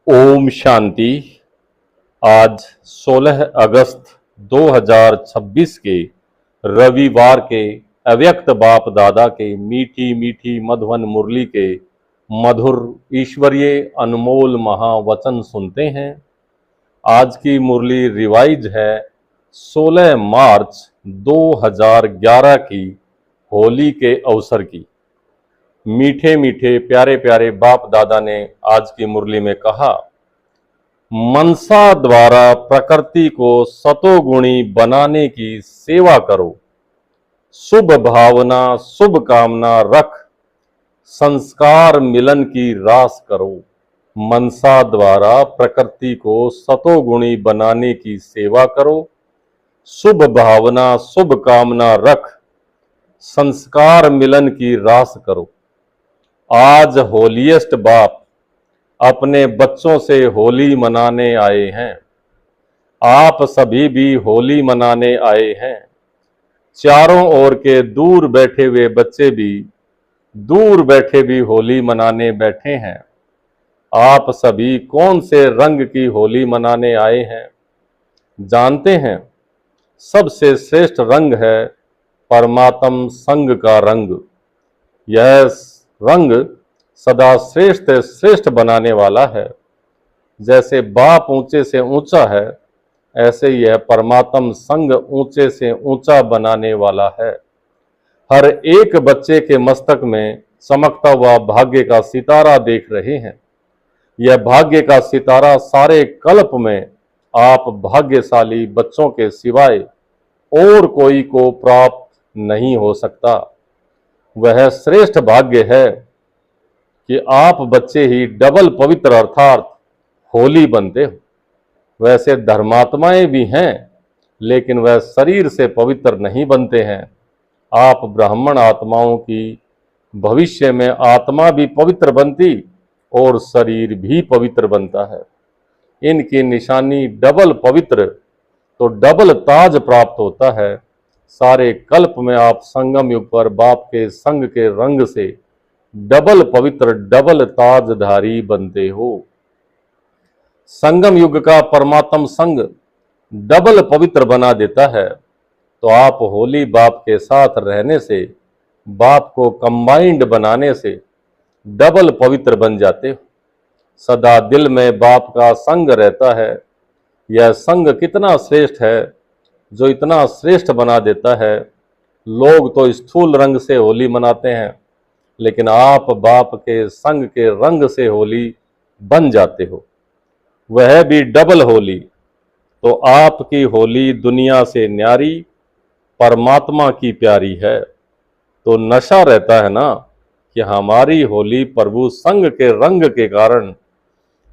ओम शांति। आज 16 अगस्त 2026 के रविवार के अव्यक्त बाप दादा के मीठी मीठी मधुवन मुरली के मधुर ईश्वरीय अनमोल महावचन सुनते हैं। आज की मुरली रिवाइज है 16 मार्च 2011 की होली के अवसर की। मीठे मीठे प्यारे प्यारे बाप दादा ने आज की मुरली में कहा, मनसा द्वारा प्रकृति को सतोगुणी बनाने की सेवा करो, शुभ भावना शुभ कामना रख संस्कार मिलन की रास करो। मनसा द्वारा प्रकृति को सतोगुणी बनाने की सेवा करो, शुभ भावना शुभ कामना रख संस्कार मिलन की रास करो। आज होलीएस्ट बाप अपने बच्चों से होली मनाने आए हैं। आप सभी भी होली मनाने आए हैं। चारों ओर के दूर बैठे हुए बच्चे भी दूर बैठे भी होली मनाने बैठे हैं। आप सभी कौन से रंग की होली मनाने आए हैं? जानते हैं, सबसे श्रेष्ठ रंग है परमात्म संग का रंग। यह रंग सदा श्रेष्ठ श्रेष्ठ बनाने वाला है। जैसे बाप ऊंचे से ऊंचा है, ऐसे यह परमात्म संग ऊंचे से ऊंचा बनाने वाला है। हर एक बच्चे के मस्तक में चमकता हुआ भाग्य का सितारा देख रहे हैं। यह भाग्य का सितारा सारे कल्प में आप भाग्यशाली बच्चों के सिवाय और कोई को प्राप्त नहीं हो सकता। वह श्रेष्ठ भाग्य है कि आप बच्चे ही डबल पवित्र अर्थात होली बनते हो। वैसे धर्मात्माएं भी हैं, लेकिन वह शरीर से पवित्र नहीं बनते हैं। आप ब्राह्मण आत्माओं की भविष्य में आत्मा भी पवित्र बनती और शरीर भी पवित्र बनता है। इनकी निशानी डबल पवित्र तो डबल ताज प्राप्त होता है। सारे कल्प में आप संगम युग पर बाप के संग के रंग से डबल पवित्र डबल ताजधारी बनते हो। संगम युग का परमात्म संग डबल पवित्र बना देता है, तो आप होली बाप के साथ रहने से, बाप को कंबाइंड बनाने से डबल पवित्र बन जाते हो। सदा दिल में बाप का संग रहता है। यह संग कितना श्रेष्ठ है, जो इतना श्रेष्ठ बना देता है। लोग तो स्थूल रंग से होली मनाते हैं, लेकिन आप बाप के संग के रंग से होली बन जाते हो, वह भी डबल होली। तो आपकी होली दुनिया से न्यारी, परमात्मा की प्यारी है। तो नशा रहता है ना कि हमारी होली प्रभु संग के रंग के कारण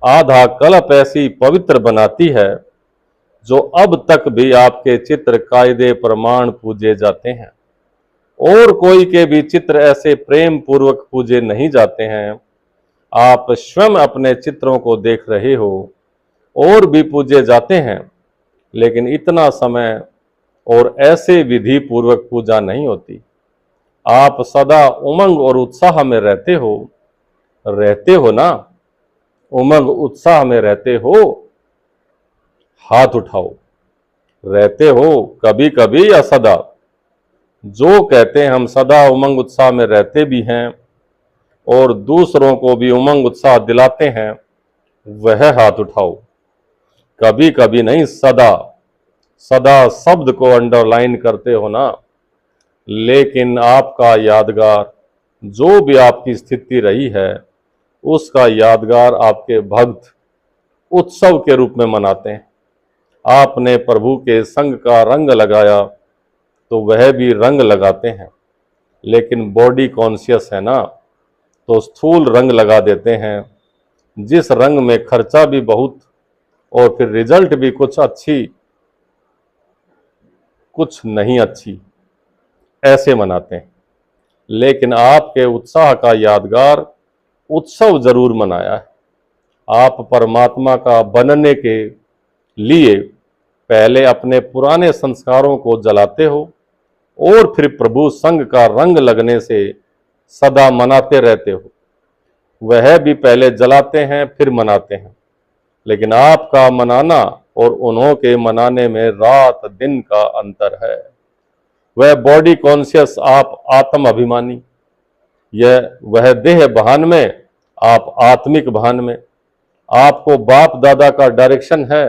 आधा कल्प ऐसी पवित्र बनाती है, जो अब तक भी आपके चित्र कायदे प्रमाण पूजे जाते हैं। और कोई के भी चित्र ऐसे प्रेम पूर्वक पूजे नहीं जाते हैं। आप स्वयं अपने चित्रों को देख रहे हो, और भी पूजे जाते हैं, लेकिन इतना समय और ऐसे विधि पूर्वक पूजा नहीं होती। आप सदा उमंग और उत्साह में रहते हो ना? उमंग उत्साह में रहते हो? हाथ उठाओ। रहते हो कभी कभी या सदा? जो कहते हैं हम सदा उमंग उत्साह में रहते भी हैं और दूसरों को भी उमंग उत्साह दिलाते हैं, वह हाथ उठाओ। कभी कभी नहीं, सदा। सदा शब्द को अंडरलाइन करते हो ना? लेकिन आपका यादगार, जो भी आपकी स्थिति रही है, उसका यादगार आपके भक्त उत्सव के रूप में मनाते हैं। आपने प्रभु के संग का रंग लगाया, तो वह भी रंग लगाते हैं। लेकिन बॉडी कॉन्शियस है ना, तो स्थूल रंग लगा देते हैं, जिस रंग में खर्चा भी बहुत और फिर रिजल्ट भी कुछ अच्छी कुछ नहीं अच्छी, ऐसे मनाते हैं। लेकिन आपके उत्साह का यादगार उत्सव जरूर मनाया है। आप परमात्मा का बनने के लिए पहले अपने पुराने संस्कारों को जलाते हो और फिर प्रभु संग का रंग लगने से सदा मनाते रहते हो। वह भी पहले जलाते हैं फिर मनाते हैं। लेकिन आपका मनाना और उन्हों के मनाने में रात दिन का अंतर है। वह बॉडी कॉन्शियस, आप आत्म अभिमानी, यह वह देह भान में, आप आत्मिक भान में। आपको बाप दादा का डायरेक्शन है।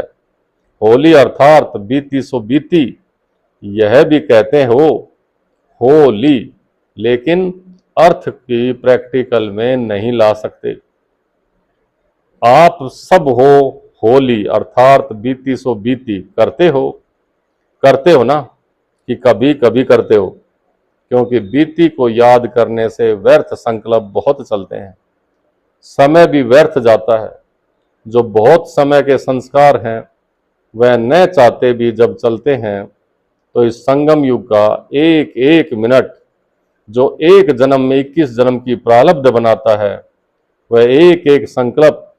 होली अर्थात बीती सो बीती, यह भी कहते हो होली, लेकिन अर्थ की प्रैक्टिकल में नहीं ला सकते। आप सब हो होली अर्थात बीती सो बीती, करते हो ना, कि कभी कभी करते हो, क्योंकि बीती को याद करने से व्यर्थ संकल्प बहुत चलते हैं, समय भी व्यर्थ जाता है। जो बहुत समय के संस्कार हैं वह न चाहते भी जब चलते हैं, तो इस संगम युग का एक एक मिनट, जो एक जन्म में 21 जन्म की प्रारब्ध बनाता है, वह एक एक संकल्प,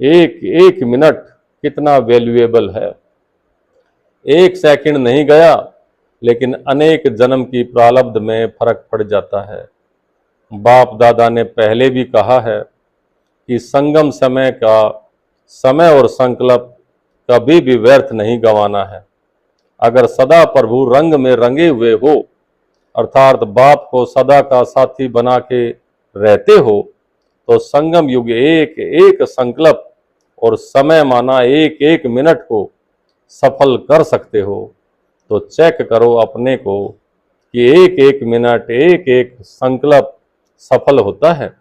एक एक मिनट कितना वैल्यूएबल है। एक सेकंड नहीं गया, लेकिन अनेक जन्म की प्रारब्ध में फर्क पड़ जाता है। बाप दादा ने पहले भी कहा है कि संगम समय का समय और संकल्प कभी भी व्यर्थ नहीं गंवाना है। अगर सदा प्रभु रंग में रंगे हुए हो, अर्थात बाप को सदा का साथी बना के रहते हो, तो संगम युग एक एक संकल्प और समय माना एक एक मिनट को सफल कर सकते हो। तो चेक करो अपने को कि एक एक मिनट, एक एक संकल्प सफल होता है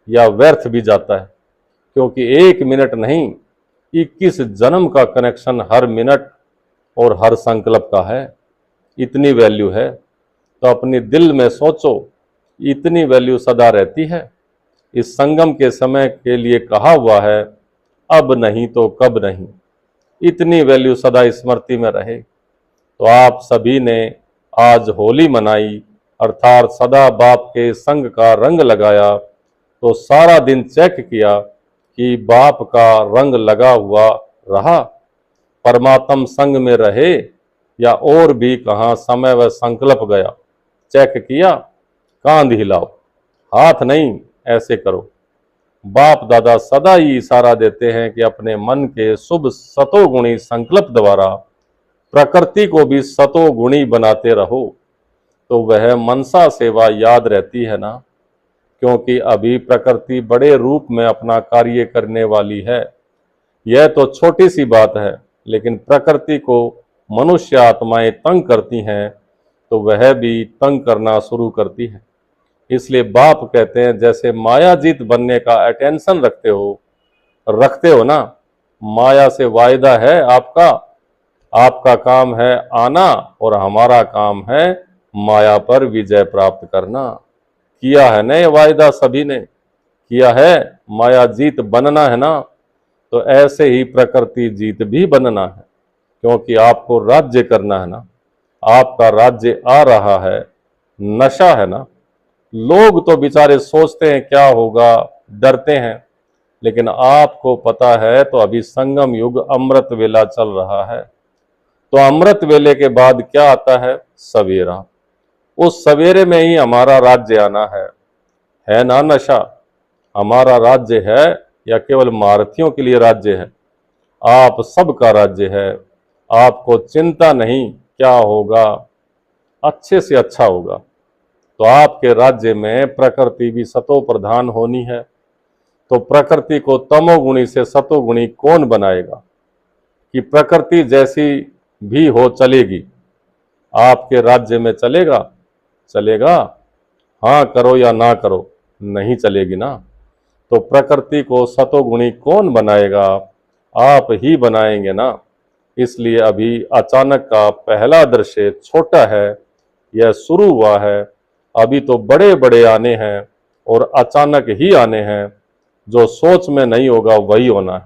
या व्यर्थ भी जाता है, क्योंकि एक मिनट नहीं, 21 जन्म का कनेक्शन हर मिनट और हर संकल्प का है। इतनी वैल्यू है, तो अपनी दिल में सोचो, इतनी वैल्यू सदा रहती है। इस संगम के समय के लिए कहा हुआ है, अब नहीं तो कब नहीं। इतनी वैल्यू सदा स्मृति में रहे। तो आप सभी ने आज होली मनाई, अर्थात सदा बाप के संग का रंग लगाया, तो सारा दिन चेक किया कि बाप का रंग लगा हुआ रहा, परमात्म संग में रहे, या और भी कहाँ समय व संकल्प गया। चेक किया, कांध हिलाओ, हाथ नहीं, ऐसे करो। बाप दादा सदा ही इशारा देते हैं कि अपने मन के शुभ सतोगुणी संकल्प द्वारा प्रकृति को भी सतोगुणी बनाते रहो, तो वह मनसा सेवा याद रहती है ना। क्योंकि अभी प्रकृति बड़े रूप में अपना कार्य करने वाली है। यह तो छोटी सी बात है, लेकिन प्रकृति को मनुष्य आत्माएं तंग करती हैं, तो वह भी तंग करना शुरू करती है। इसलिए बाप कहते हैं, जैसे मायाजीत बनने का अटेंशन रखते हो ना, माया से वायदा है आपका काम है आना, और हमारा काम है माया पर विजय प्राप्त करना। किया है ना ये वायदा, सभी ने किया है, माया जीत बनना है ना। तो ऐसे ही प्रकृति जीत भी बनना है, क्योंकि आपको राज्य करना है ना। आपका राज्य आ रहा है, नशा है ना। लोग तो बेचारे सोचते हैं क्या होगा, डरते हैं, लेकिन आपको पता है तो अभी संगम युग अमृत वेला चल रहा है। तो अमृत वेले के बाद क्या आता है? सवेरा। उस सवेरे में ही हमारा राज्य आना है ना। नशा हमारा राज्य है या केवल महारथियों के लिए राज्य है? आप सबका राज्य है। आपको चिंता नहीं क्या होगा, अच्छे से अच्छा होगा। तो आपके राज्य में प्रकृति भी सतो प्रधान होनी है। तो प्रकृति को तमोगुणी से सतोगुणी कौन बनाएगा? कि प्रकृति जैसी भी हो चलेगी, आपके राज्य में चलेगा? हाँ करो या ना करो, नहीं चलेगी ना। तो प्रकृति को सतोगुणी कौन बनाएगा? आप ही बनाएंगे ना। इसलिए अभी अचानक का पहला दृश्य छोटा है, यह शुरू हुआ है। अभी तो बड़े बड़े आने हैं और अचानक ही आने हैं। जो सोच में नहीं होगा वही होना है।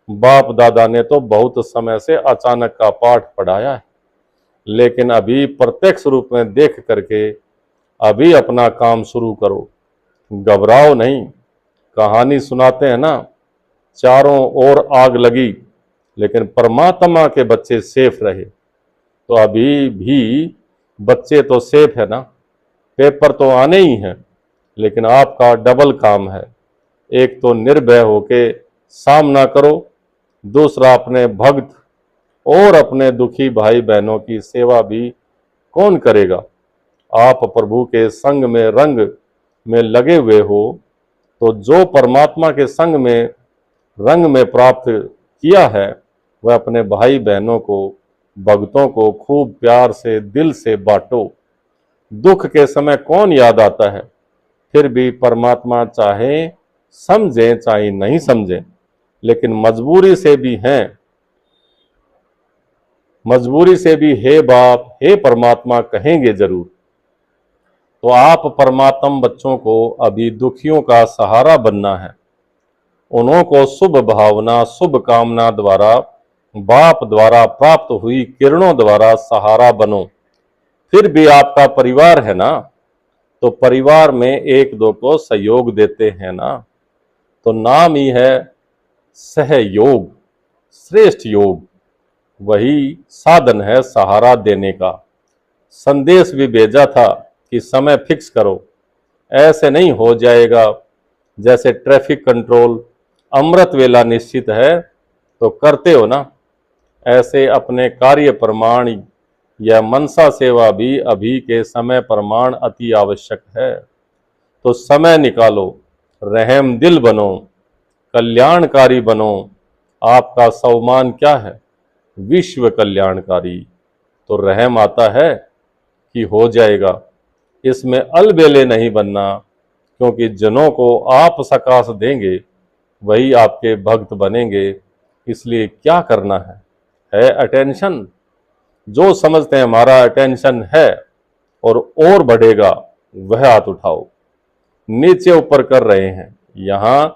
बाप दादा ने तो बहुत समय से अचानक का पाठ पढ़ाया है, लेकिन अभी प्रत्यक्ष रूप में देख करके अभी अपना काम शुरू करो। घबराओ नहीं। कहानी सुनाते हैं ना, चारों ओर आग लगी लेकिन परमात्मा के बच्चे सेफ रहे। तो अभी भी बच्चे तो सेफ है ना। पेपर तो आने ही हैं, लेकिन आपका डबल काम है। एक तो निर्भय होके सामना करो, दूसरा अपने भक्त और अपने दुखी भाई बहनों की सेवा भी कौन करेगा। आप प्रभु के संग में रंग में लगे हुए हो, तो जो परमात्मा के संग में रंग में प्राप्त किया है वह अपने भाई बहनों को, भक्तों को खूब प्यार से दिल से बांटो। दुख के समय कौन याद आता है, फिर भी परमात्मा चाहे समझें चाहे नहीं समझें, लेकिन मजबूरी से भी हे बाप हे परमात्मा कहेंगे जरूर। तो आप परमात्म बच्चों को अभी दुखियों का सहारा बनना है। उन्हों को शुभ भावना शुभ कामना द्वारा, बाप द्वारा प्राप्त हुई किरणों द्वारा सहारा बनो। फिर भी आपका परिवार है ना, तो परिवार में एक दो को सहयोग देते हैं ना, तो नाम ही है सहयोग, श्रेष्ठ योग। वही साधन है सहारा देने का। संदेश भी भेजा था कि समय फिक्स करो, ऐसे नहीं हो जाएगा जैसे ट्रैफिक कंट्रोल अमृत वेला निश्चित है तो करते हो ना, ऐसे अपने कार्य प्रमाण या मनसा सेवा भी अभी के समय प्रमाण अति आवश्यक है। तो समय निकालो, रहम दिल बनो, कल्याणकारी बनो। आपका सम्मान क्या है, विश्व कल्याणकारी। तो रहम आता है कि हो जाएगा, इसमें अलबेले नहीं बनना, क्योंकि जनों को आप सकाश देंगे वही आपके भक्त बनेंगे। इसलिए क्या करना है अटेंशन। जो समझते हैं हमारा अटेंशन है और बढ़ेगा, वह हाथ उठाओ। नीचे ऊपर कर रहे हैं, यहां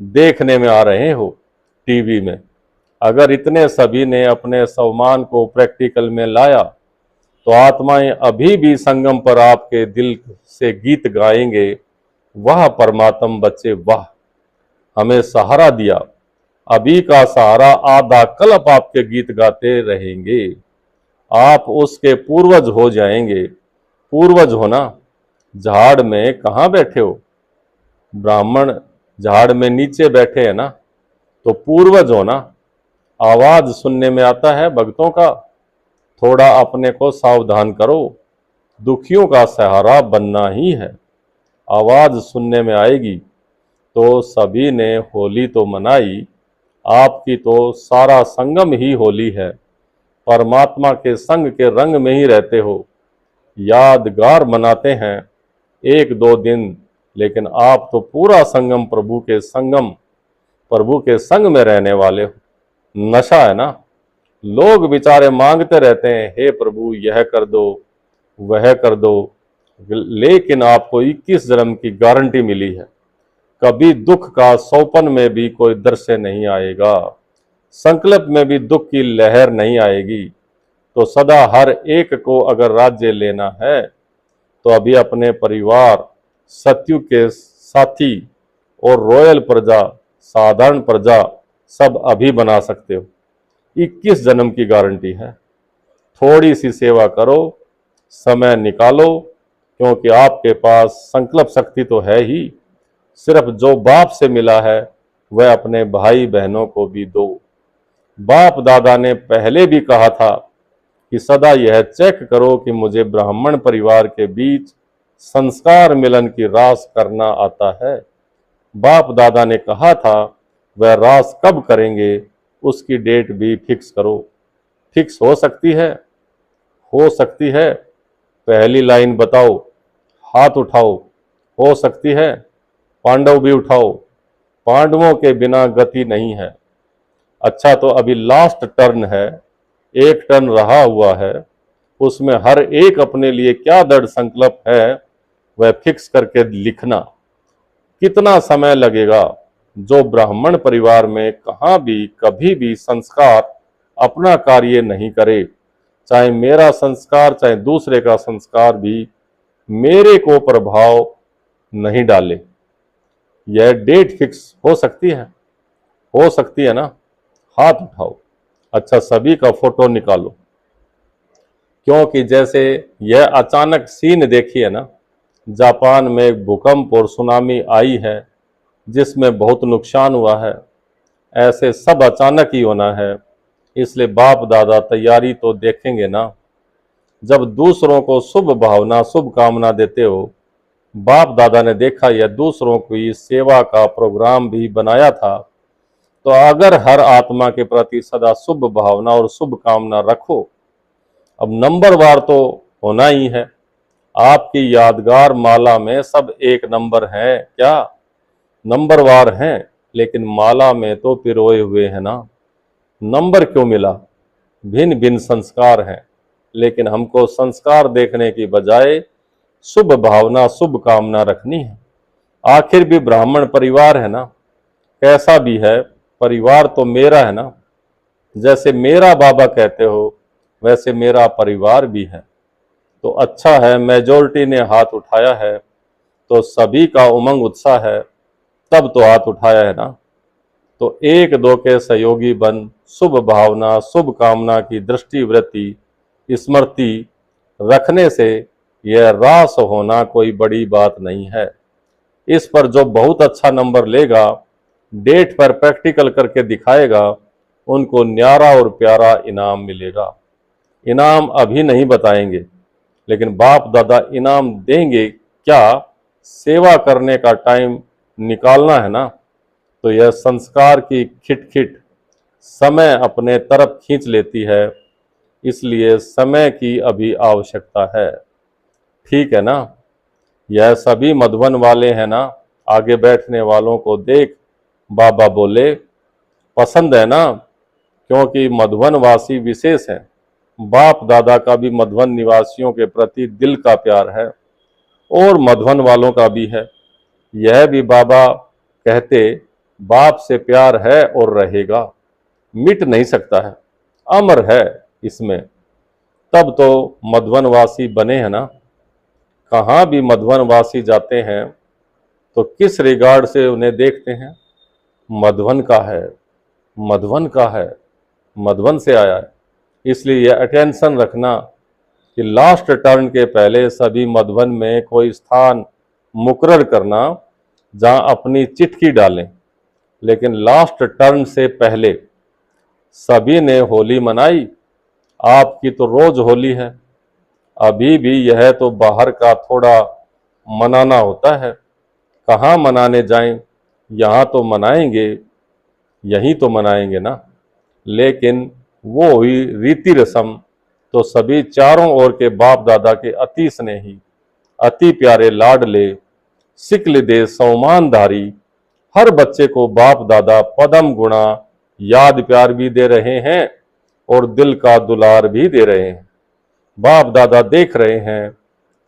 देखने में आ रहे हो टीवी में। अगर इतने सभी ने अपने सम्मान को प्रैक्टिकल में लाया, तो आत्माएं अभी भी संगम पर आपके दिल से गीत गाएंगे, वाह परमात्म बच्चे वाह, हमें सहारा दिया। अभी का सहारा आधा कल्प आपके गीत गाते रहेंगे। आप उसके पूर्वज हो जाएंगे। पूर्वज होना, झाड़ में कहाँ बैठे हो, ब्राह्मण झाड़ में नीचे बैठे हैं ना, तो पूर्वज होना। आवाज सुनने में आता है भक्तों का, थोड़ा अपने को सावधान करो, दुखियों का सहारा बनना ही है। आवाज सुनने में आएगी तो सभी ने होली तो मनाई, आपकी तो सारा संगम ही होली है। परमात्मा के संग के रंग में ही रहते हो, यादगार मनाते हैं एक दो दिन, लेकिन आप तो पूरा संगम प्रभु के संग में रहने वाले हो। नशा है ना, लोग बेचारे मांगते रहते हैं हे प्रभु यह कर दो वह कर दो, लेकिन आपको 21 जन्म की गारंटी मिली है, कभी दुख का सौपन में भी कोई दृश्य नहीं आएगा, संकल्प में भी दुख की लहर नहीं आएगी। तो सदा हर एक को अगर राज्य लेना है, तो अभी अपने परिवार, सत्युग के साथी और रॉयल प्रजा, साधारण प्रजा सब अभी बना सकते हो। 21 जन्म की गारंटी है। थोड़ी सी सेवा करो, समय निकालो, क्योंकि आपके पास संकल्प शक्ति तो है ही। सिर्फ जो बाप से मिला है वह अपने भाई बहनों को भी दो। बाप दादा ने पहले भी कहा था कि सदा यह चेक करो कि मुझे ब्राह्मण परिवार के बीच संस्कार मिलन की रास करना आता है। बाप दादा ने कहा था वह रास कब करेंगे, उसकी डेट भी फिक्स करो। फिक्स हो सकती है, हो सकती है। पहली लाइन बताओ, हाथ उठाओ। हो सकती है, पांडव भी उठाओ। पांडवों के बिना गति नहीं है। अच्छा, तो अभी लास्ट टर्न है, एक टर्न रहा हुआ है, उसमें हर एक अपने लिए क्या दृढ़ संकल्प है वह फिक्स करके लिखना। कितना समय लगेगा, जो ब्राह्मण परिवार में कहाँ भी कभी भी संस्कार अपना कार्य नहीं करे, चाहे मेरा संस्कार चाहे दूसरे का संस्कार भी मेरे को प्रभाव नहीं डाले। यह डेट फिक्स हो सकती है, हो सकती है ना। हाथ उठाओ। अच्छा, सभी का फोटो निकालो, क्योंकि जैसे यह अचानक सीन देखी है ना, जापान में भूकंप और सुनामी आई है जिसमें बहुत नुकसान हुआ है। ऐसे सब अचानक ही होना है, इसलिए बाप दादा तैयारी तो देखेंगे ना। जब दूसरों को शुभ भावना शुभ कामना देते हो, बाप दादा ने देखा यह दूसरों की सेवा का प्रोग्राम भी बनाया था, तो अगर हर आत्मा के प्रति सदा शुभ भावना और शुभ कामना रखो, अब नंबरवार तो होना ही है। आपकी यादगार माला में सब एक नंबर है क्या? नंबरवार हैं, लेकिन माला में तो पिरोए हुए हैं ना। नंबर क्यों मिला? भिन्न भिन्न संस्कार हैं, लेकिन हमको संस्कार देखने की बजाय शुभ भावना शुभ कामना रखनी है। आखिर भी ब्राह्मण परिवार है ना, कैसा भी है परिवार तो मेरा है ना। जैसे मेरा बाबा कहते हो, वैसे मेरा परिवार भी है। तो अच्छा है मेजॉरिटी ने हाथ उठाया है, तो सभी का उमंग उत्साह है, तब तो हाथ उठाया है ना। तो एक दो के सहयोगी बन शुभ भावना शुभ कामना की दृष्टि वृत्ति स्मृति रखने से यह रास होना कोई बड़ी बात नहीं है। इस पर जो बहुत अच्छा नंबर लेगा, डेट पर प्रैक्टिकल करके दिखाएगा, उनको न्यारा और प्यारा इनाम मिलेगा। इनाम अभी नहीं बताएंगे, लेकिन बाप दादा इनाम देंगे क्या? सेवा करने का टाइम निकालना है ना। तो यह संस्कार की खिटखिट समय अपने तरफ खींच लेती है, इसलिए समय की अभी आवश्यकता है। ठीक है ना। यह सभी मधुबन वाले हैं ना। आगे बैठने वालों को देख बाबा बोले, पसंद है ना, क्योंकि मधुबन वासी विशेष हैं। बाप दादा का भी मधुबन निवासियों के प्रति दिल का प्यार है, और मधुबन वालों का भी है। यह भी बाबा कहते, बाप से प्यार है और रहेगा, मिट नहीं सकता है, अमर है इसमें। तब तो मधुबनवासी बने हैं ना। कहाँ भी मधुबनवासी जाते हैं तो किस रिगार्ड से उन्हें देखते हैं? मधुबन का है, मधुबन का है, मधुबन से आया है। इसलिए यह अटेंशन रखना कि लास्ट टर्न के पहले सभी मधुबन में कोई स्थान मुकर्रर करना जहां अपनी चिट्ठी डालें। लेकिन लास्ट टर्न से पहले सभी ने होली मनाई, आपकी तो रोज होली है। अभी भी यह तो बाहर का थोड़ा मनाना होता है, कहाँ मनाने जाएं? यहाँ तो मनाएंगे, यहीं तो मनाएंगे ना। लेकिन वो हुई रीति रस्म तो सभी चारों ओर के बाप दादा के अति स्नेही अति प्यारे लाडले सिकल दे सम्मानधारी हर बच्चे को बाप दादा पदम गुणा याद प्यार भी दे रहे हैं और दिल का दुलार भी दे रहे हैं। बाप दादा देख रहे हैं,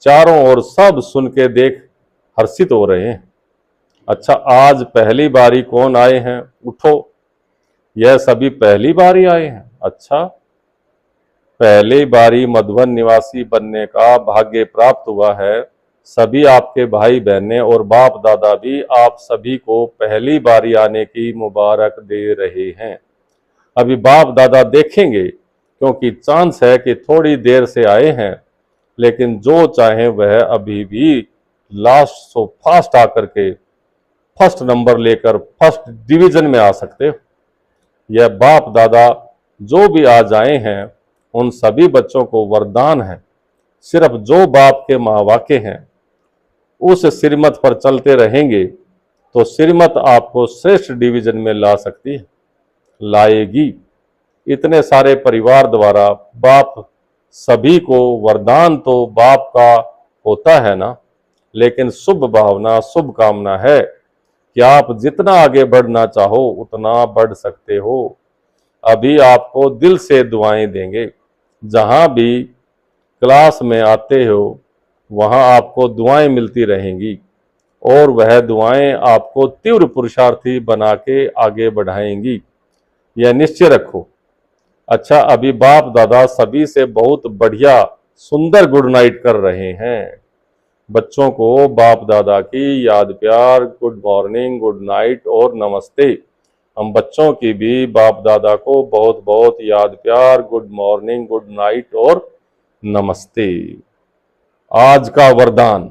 चारों ओर सब सुन के देख हर्षित हो रहे हैं। अच्छा, आज पहली बारी कौन आए हैं? उठो, यह सभी पहली बारी आए हैं। अच्छा, पहली बारी मधुबन निवासी बनने का भाग्य प्राप्त हुआ है। सभी आपके भाई बहनें और बाप दादा भी आप सभी को पहली बारी आने की मुबारक दे रहे हैं। अभी बाप दादा देखेंगे, क्योंकि चांस है कि थोड़ी देर से आए हैं, लेकिन जो चाहे वह अभी भी लास्ट सो फास्ट आकर के फर्स्ट नंबर लेकर फर्स्ट डिवीजन में आ सकते हो। यह बाप दादा जो भी आ जाए हैं, उन सभी बच्चों को वरदान है। सिर्फ जो बाप के महावाक्य हैं उस श्रीमत पर चलते रहेंगे तो श्रीमत आपको श्रेष्ठ डिवीजन में ला सकती है, लाएगी। इतने सारे परिवार द्वारा बाप सभी को वरदान तो बाप का होता है ना, लेकिन शुभ भावना शुभ कामना है कि आप जितना आगे बढ़ना चाहो उतना बढ़ सकते हो। अभी आपको दिल से दुआएं देंगे। जहां भी क्लास में आते हो वहां आपको दुआएं मिलती रहेंगी, और वह दुआएं आपको तीव्र पुरुषार्थी बना के आगे बढ़ाएंगी, यह निश्चय रखो। अच्छा, अभी बाप दादा सभी से बहुत बढ़िया सुंदर गुड नाइट कर रहे हैं। बच्चों को बाप दादा की याद प्यार, गुड मॉर्निंग, गुड नाइट और नमस्ते। हम बच्चों की भी बाप दादा को बहुत बहुत याद प्यार, गुड मॉर्निंग, गुड नाइट और नमस्ते। आज का वरदान,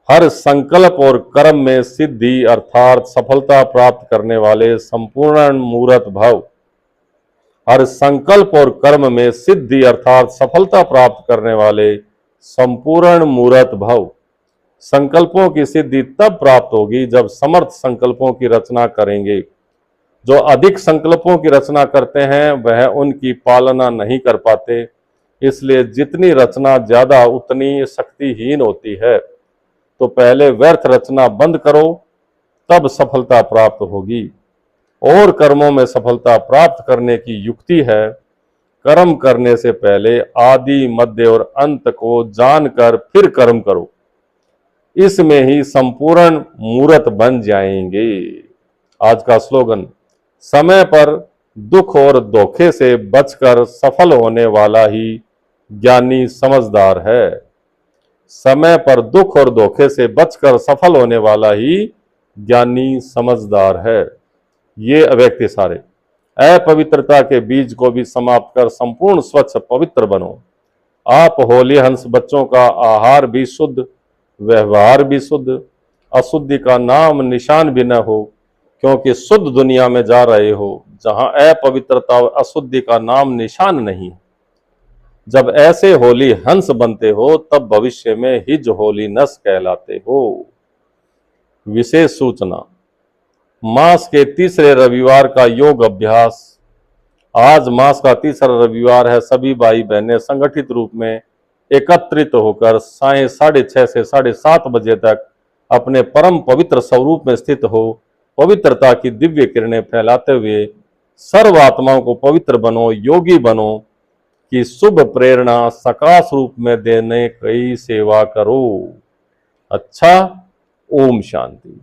हर संकल्प और कर्म में सिद्धि अर्थात सफलता प्राप्त करने वाले संपूर्ण मूर्त भव। हर संकल्प और कर्म में सिद्धि अर्थात सफलता प्राप्त करने वाले संपूर्ण मूर्त भव। संकल्पों की सिद्धि तब प्राप्त होगी जब समर्थ संकल्पों की रचना करेंगे। जो अधिक संकल्पों की रचना करते हैं वह उनकी पालना नहीं कर पाते, इसलिए जितनी रचना ज्यादा उतनी शक्तिहीन होती है। तो पहले व्यर्थ रचना बंद करो, तब सफलता प्राप्त होगी। और कर्मों में सफलता प्राप्त करने की युक्ति है, कर्म करने से पहले आदि मध्य और अंत को जानकर फिर कर्म करो, इसमें ही संपूर्ण मूर्त बन जाएंगे। आज का स्लोगन, समय पर दुख और धोखे से बचकर सफल होने वाला ही ज्ञानी समझदार है। समय पर दुख और धोखे से बचकर सफल होने वाला ही ज्ञानी समझदार है। ये अव्यक्त सारे अपवित्रता के बीज को भी समाप्त कर संपूर्ण स्वच्छ पवित्र बनो। आप होली हंस बच्चों का आहार भी शुद्ध, व्यवहार भी शुद्ध, अशुद्धि का नाम निशान भी न हो, क्योंकि शुद्ध दुनिया में जा रहे हो जहां अपवित्रता और अशुद्धि का नाम निशान नहीं। जब ऐसे होली हंस बनते हो तब भविष्य में हिज होली नस कहलाते हो। विशेष सूचना, मास के तीसरे रविवार का योग अभ्यास। आज मास का तीसरा रविवार है। सभी भाई बहनें संगठित रूप में एकत्रित होकर सायं 6:30 से 7:30 बजे तक अपने परम पवित्र स्वरूप में स्थित हो पवित्रता की दिव्य किरणें फैलाते हुए सर्व आत्माओं को पवित्र बनो, योगी बनो की शुभ प्रेरणा सकाश रूप में देने की सेवा करो। अच्छा, ओम शांति।